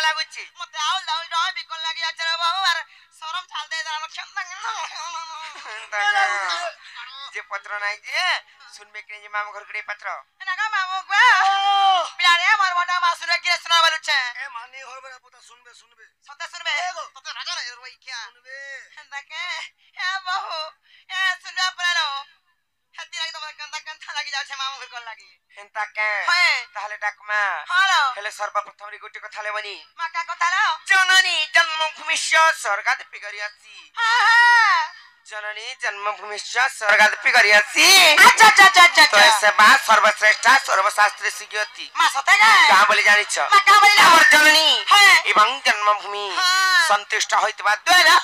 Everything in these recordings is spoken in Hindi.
ଲାଗୁଛି ମତେ ଆଉ ଡର ବିକଳ ଲାଗି ଅଛି ରେ ବହୁ ଆର ସରମ ଛାଲ ଦେ ଆମ ଯେ ପତ୍ର ନାହିଁ ଯେ শুনবে কি যে মামু ঘর গড়ে পত্র না গা মামু গো বিয়ারে মার বড় মা শুনে কি শোনা বলছে এ মানি হর বড় পুতা শুনবে সতে শুনবে তোতে রাজা না রই কিয়া শুনবে দেখে এ বহু এ শুনবে পড়ালো হাতি লাগি তোমার কান্তা লাগি যাচ্ছে মামু ঘর লাগি হেনতা কে তাহলে ডাকমা হালো হেলে সর্বপ্রথম রি গুটি কথা লেবনি মা কা কথা লো জননী জন্মভূমি স্বর্গাদপি করিয়াছি जननी जन्मभूमि स्वर्गादपि करियासी अच्छा अच्छा अच्छा अच्छा तो ऐसे बात सर्वश्रेष्ठ सर्वशास्त्री सिगियति मा सतेगा का बोली जानि छ मा का बोली हमर जननी एवं जन्मभूमि संतुष्ट होइतबा द्वारा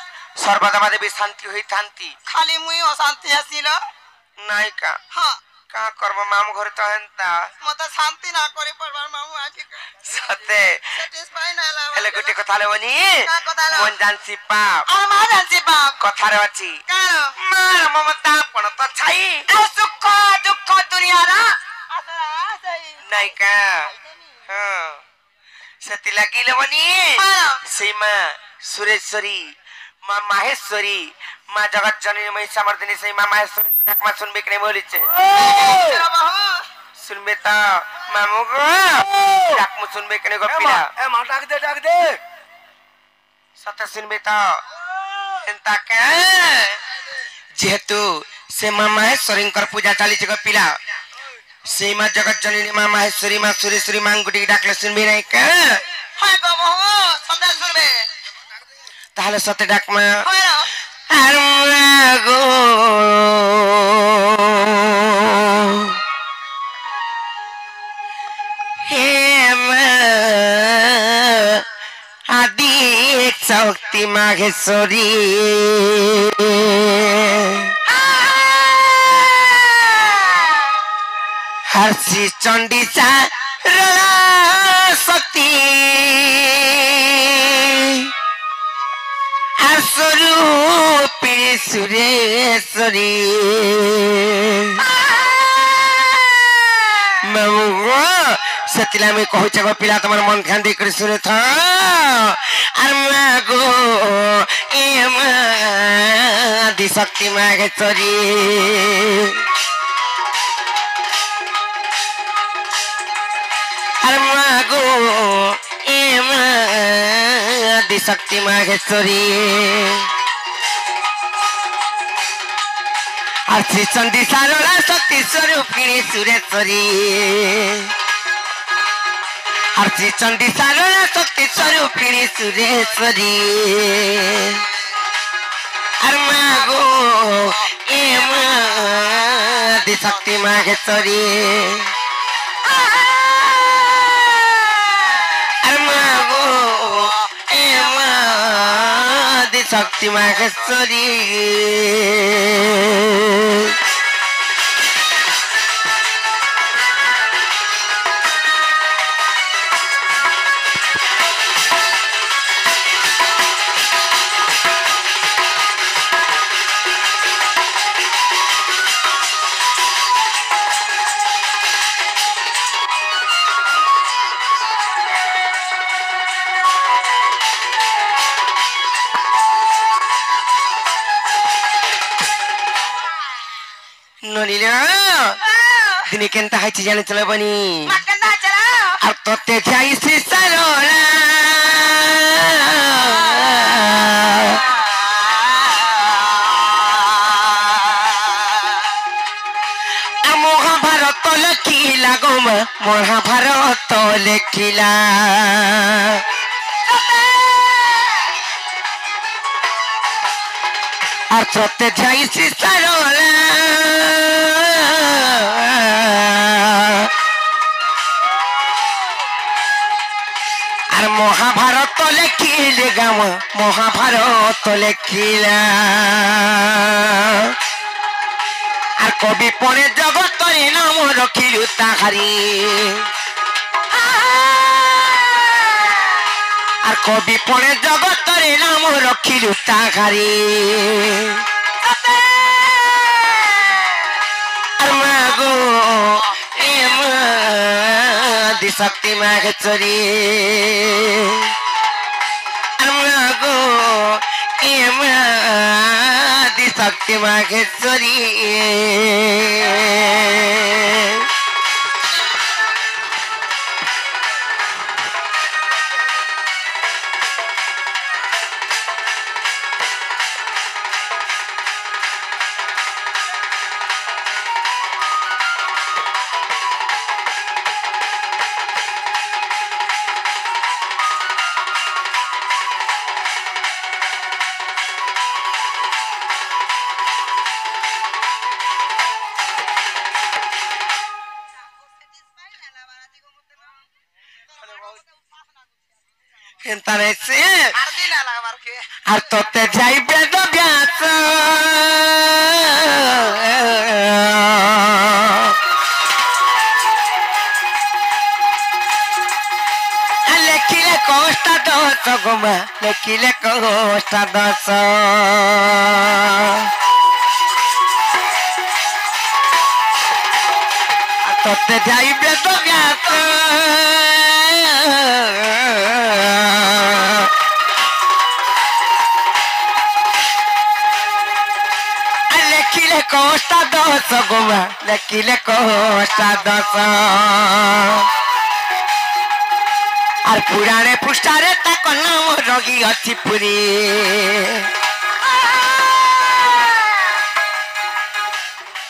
सर्वदा देवी शांति होइतांती खाली मुई अशांति हसिलो नायिका हां का करब मामू घर तो हंता मते शांति ना करि परबार मामू आके सते सैटिस्फाई ना ला हेले गुटी कथा लेबनी का कथा लो मन जानसी पाप आ मा जानसी पाप कथा रे अछि कारो मा ममता पण तो छाई आ सुख दुख दुनिया रा आसरा सही नायिका हां सती लगी लेबनी सीमा सुरेश्वरी मां माहेश्वरी मां जगत जननी महिषामर्दिनी से मां माहेश्वरी को डाकमा सुनबे के बोली छे सुनबे त मामू गो डाकमु सुनबे के गपिला ए मा डाक दे सत सुनबे त एंता के जेतु से मां माहेश्वरी कर पूजा चाली छ गपिला से मां जगत जननी मां माहेश्वरी मां सुरेश्वरी मां गुटी डाकले सुनबे नहीं के हाय गो बहु समझ सुनबे ताहले सते डाकमा गो हे आदि शक्ति माहेश्वरी हर्षि चंडीसा शक्ति स्वरूपिणी सुरेश्वरी मामू सतिला में कहू छ पिला तमर मन ध्यान दे कर सुने था अर मागो ए आदि शक्ति माहेश्वरी अर मागो ए आदि शक्ति माहेश्वरी अर्ची चंडी सारोला शक्ति स्वरूपिणी सुरेश्वरी अर्ची चंडी सारोला शक्ति स्वरूपिणी सुरेश्वरी अरमागो एम आदि शक्ति माहेश्वरी अरमागो एम आदि शक्ति माहेश्वरी दिने केनता है चीज जाने चला बनी केनता चला अब तो ते जाई से सरोला महाभारत लिखिला गो महाभारत लिखिला और तो ते जाई से सरोला महाभारत लिखिले गाँव महाभारत लिखिला আর কবি পরে জগতরে নাম রখিলু তাহারি আর কবি পরে জগতরে নাম রখিলু তাহারি আর মাগো এ মা आदि शक्ति माहेश्वरी शक्ति माघेश्वरी আর তোতে যাইবে তো ব্যাস লেখিলে কষ্ট দশ গোমা লেখিলে কষ্ট দশ আর তোতে যাইবে তো ব্যাস Costa dosa goma, lekile costa dosa. Ar purane pustare ta konam rogi achi puri.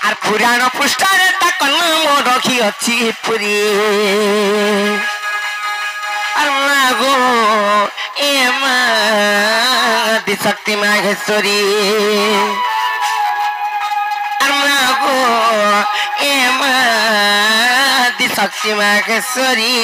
Ar purano pustare ta konam rogi achi puri. Ar mago ema di sakti magheswari. Ema di sakti magheswari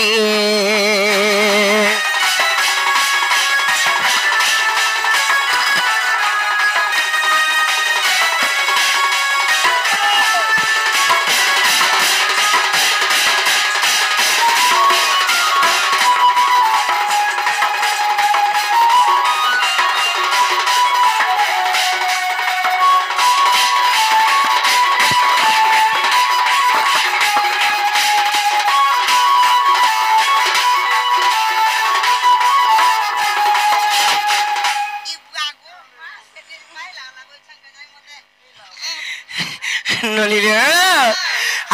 নলিরে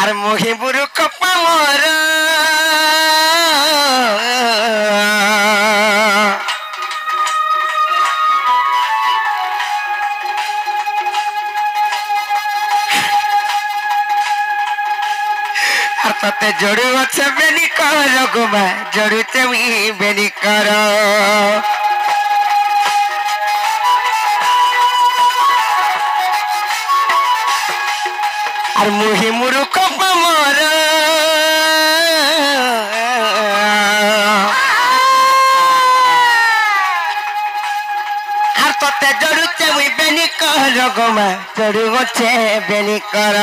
আর মোহে বুড়ো কপা মর আর তাতে জড়ু আছে বেনি কর গোমা জড়ুতে বেনি কর আর মুহি মুরুক মর আর তোতে জড়ুছে মুই বেনি কর গোমা জড়ু গছে বেনি কর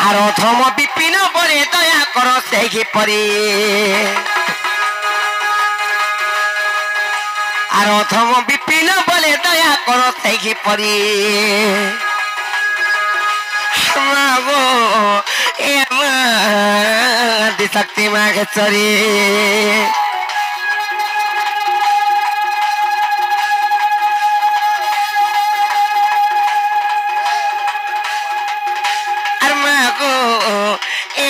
আর অধম বিপিন বরে দয়া কর সেই পরি আর অধম বিপিন বলে দয়া কর সেই পরি মাগো এমা দি শক্তি মাঘেশ্বরী আর মাগো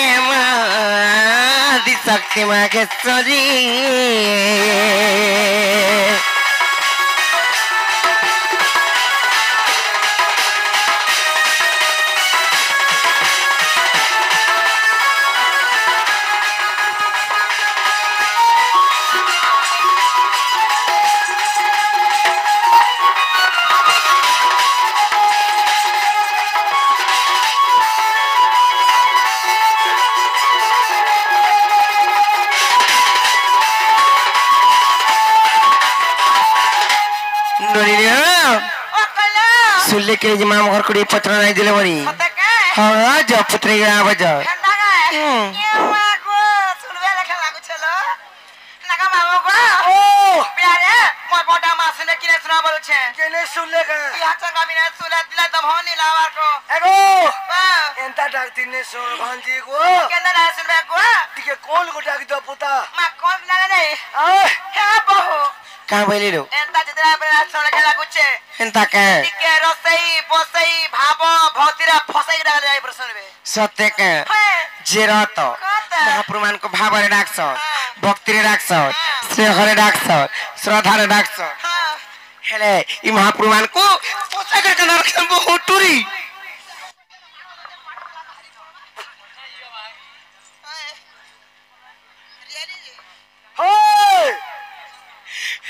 এমা দি শক্তি মাঘেশ্বরী सुनले के जे माम घर कुड़ी पत्र नहीं दिले बनी हां जो पत्र आवे जा ये मागो सुनबे लेखा लागु छलो नागा मामो गो ओ प्यारे मोर बडा मास ने किने सुनाबल छे केने सुनले के या चंगा बिना सुला दिला तब होनी लावा को एगो एंता डाक दिने सुन भांजी गो केना ना सुनबे गो तिके कोन गो डाक दो पुता मा कोन लागे नहीं हे बहो का बोलिलो एंता जितना पे राष्ट्र के लागुचे एंता के टिके रसई बसई भाव भौतिरा फसई डाल जाय प्रश्न बे सत्य के जेरत महाप्रभु मान को भाव रे डाकस भक्ति रे डाकस स्नेह रे डाकस श्रद्धा रे डाकस हेले ई महाप्रभु मान को पोसा के नरक बहुत टुरी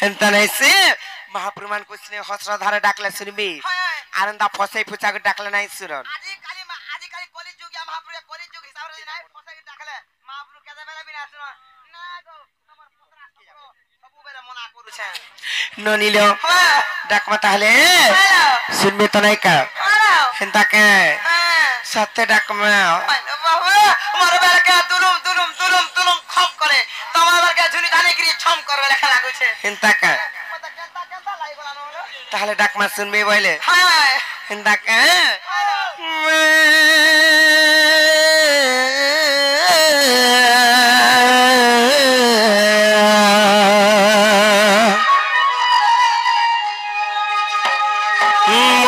एंता नहीं से महाप्रभु मान को स्नेह श्रद्धा रे डाकले सुनबी आनंदा फसई फुचा के डाकले नहीं सुरन आजी काली कली जुग या महाप्रभु कली जुग हिसाब रे नहीं फसई के डाकले महाप्रभु केदा बेला बिना सुन ना गो तमर पतरा सबु बेला मना करू छे ननिलो डाक मत हले सुनबे तो नहीं का एंता के सत्य डाक में बाबा मोर बेला के दुलुम दुलुम दुलुम दुलुम खप करे तमर बेला के झुनी धाने के छम करबे लेखा लागु छे एंता का ताहले डाक मा सुनबे बोले हाय हिंदा के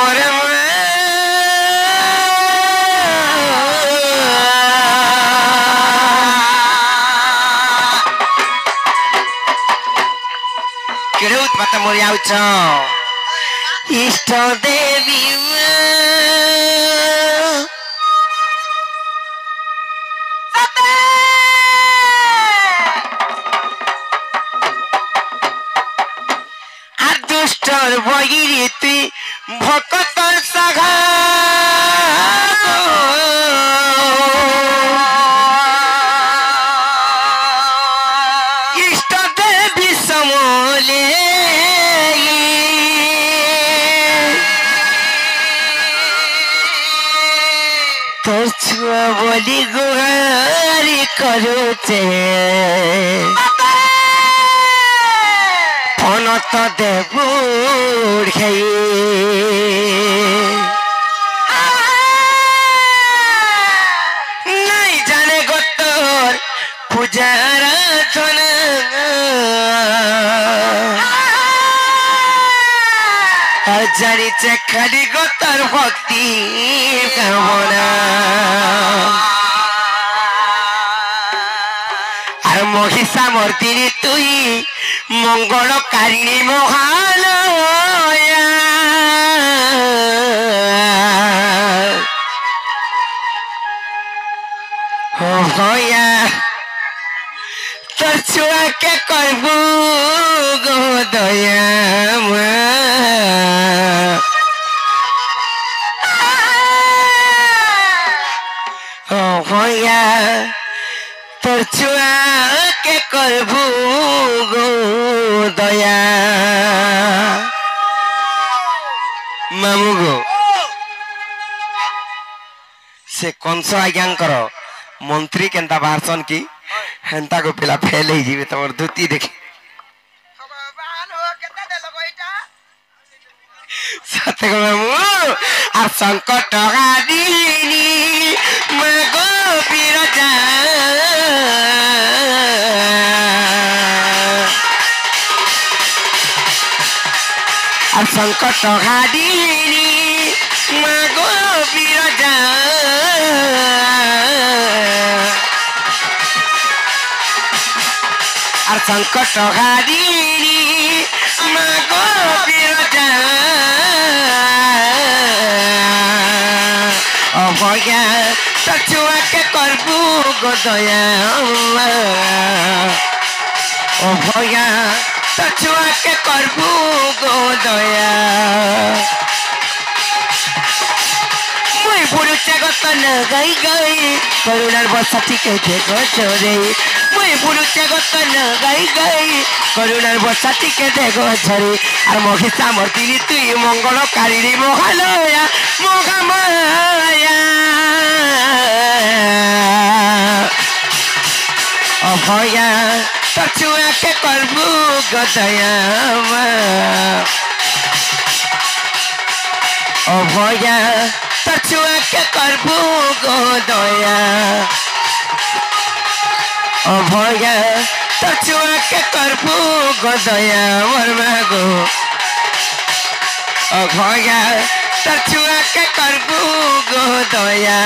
मोरे केरे उत्पत्ति मोरि आउछ इष्ट देवी दुष्टर बगिरी तुई भक्तर सघा इष्ट देवी समोले तोर छुआ बोली गुहारी करूचे फनत देवुर खेई नहीं जाने गोतर पूजार धना जानी चे खाली गोतर भक्ति कामना আর মহিষা মর্দিনী তুই মঙ্গলকারিণী মহালয়া হয়া তোর ছুয়াকে করবু গো দয়া হয়া তোর ছুয়া के करबू गो दया मामू गो से कंस आज्ञाकर मंत्री केंता बाहरसन की हेंता को पिला फेल ही जीवे तमर धुती देखी सत्य को मामू आ संकट गादीनी मगो बिरजा আর সংকট ঘাদিনী মাগো বিরজা আর সংকট ঘাদিনী মাগো বিরজা অভয়া তোর ছুয়াকে করবু গো দয়া অভয়া তোর ছুয়াকে করবু গো দয়া মুই পুরুষে গত না গাই গাই করুণার বর্ষা টিকে দেখো ঝরে মুই পুরুষে গত না গাই গাই করুণার বর্ষা টিকে দেখো ঝরে আর মহিষা মর্দিনী তুই মঙ্গলকারিণী মহালয়া মহামায়া অভয়া তোর ছুয়াকে করবু গো দয়া অভয়া তোর ছুয়াকে করবু গো দয়া অভয়া তোর ছুয়াকে করবো গো দয়া মোর মাগো ও ভয়া তোর ছুয়াকে করবো গো দয়া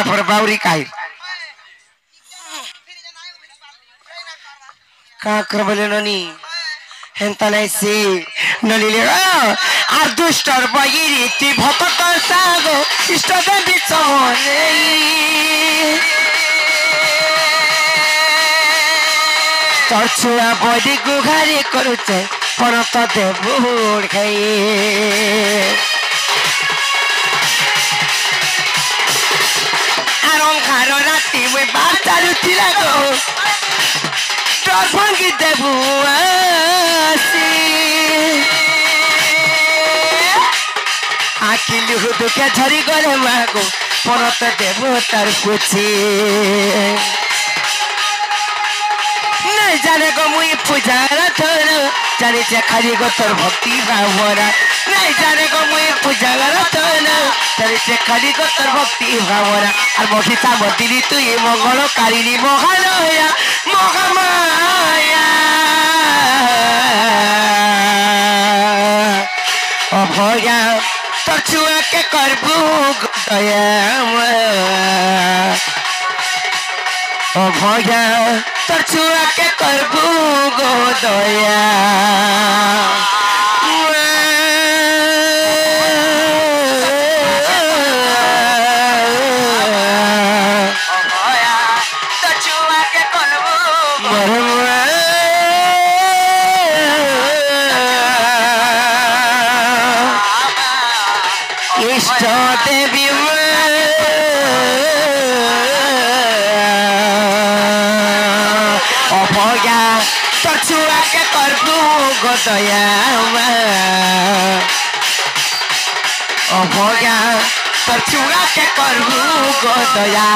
पर बाउरी काई का करबले ननी हेंता नाही से नलिले আর দুষ্টর বইরি তি ভক্ত সাগো ইষ্ট দেবী চমনে তোর ছুয়া বডি গুঘারি করুছে পরত দেবুর খাই কারো রাতি ওই বাচ্চার উঠিলা গো তোর ভাঙ্গি দেবু আখিলি হুদুকে ঝরি গলে মাগো পরত দেবু তার পুছি নাই জানে গো মুই পূজার থর জানিছে খালি গো তোর ভক্তি ভাবরা নাই জানে গো মুই পূজার থর জানিছে খালি গো তোর ভক্তি ভাবরা আর মঠি সাবতিলি তুই মঙ্গল কারিনী মহালয়া মহামায়া অভয়া তোর ছুয়াকে করবু দয়া অভয়া তোর ছুয়াকে করবু গো দয়া इष्ट देवी অভয়া তোর ছুয়াকে করবু গো দয়া অভয়া তোর ছুয়াকে করবু গো দয়া